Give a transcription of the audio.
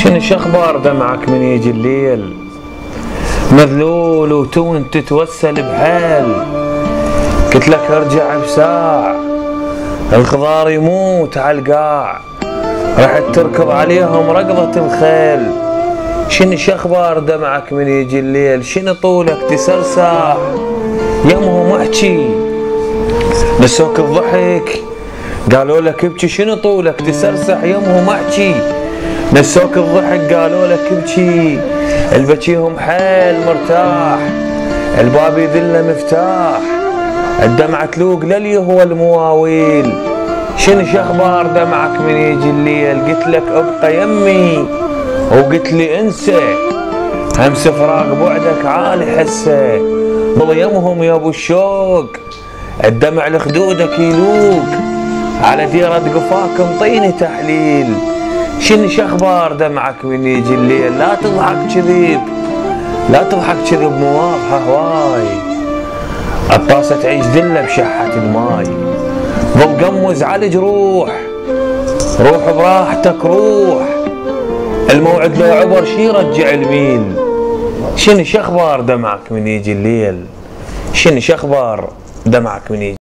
شنو شخبار دمعك من يجي الليل؟ مذلول وتون تتوسل بحال، قلت لك ارجع بساع، الخضار يموت عالقاع، رحت تركض عليهم ركضة الخيل. شنو شخبار دمعك من يجي الليل؟ شنو طولك تسرسح يمهم احكي، نسوك الضحك قالوا لك ابكي. شنو طولك تسرسح يمهم احكي، نسوك الضحك قالوا لك ابكي. البكيهم حيل مرتاح، الباب يذله مفتاح، الدمعة تلوق لليهوى المواويل. شنو شخبار دمعك من يجي الليل؟ قلت لك ابقى يمي وقلت لي انسى، همس فراق بعدك عالي حسه. ضيمهم يا ابو الشوق، الدمع لخدودك يلوق، على ديرة قفاك مطيني تحليل. شنو شخبار دمعك من يجي الليل؟ لا تضحك كذيب، لا تضحك كذب مواضحة هواي، الطاسة تعيش ذلة بشحة الماي. ظل قمز على جروح، روح براحتك روح، الموعد لو عبر شي رجع الميل. شنو شخبار دمعك من يجي الليل؟ شنو شخبار دمعك من يجي